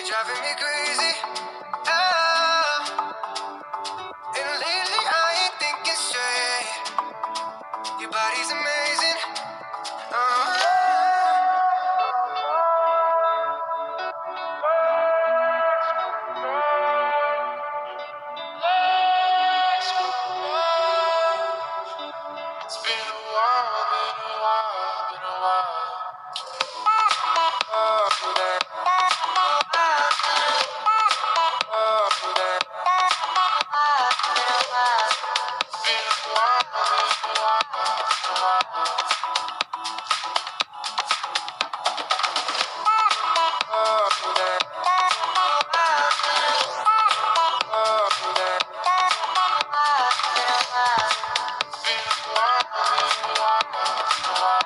driving me crazy. Oh. And lately I ain't thinking straight. Your body's amazing. It's been a while, been a while, been a while. Oh, that. Oh, that. It's been a while, been a while, been a while. Oh, that. Oh, that. It's been a while, been a while, been a while.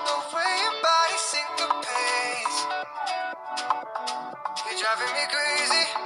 The way your body syncopates, you're driving me crazy.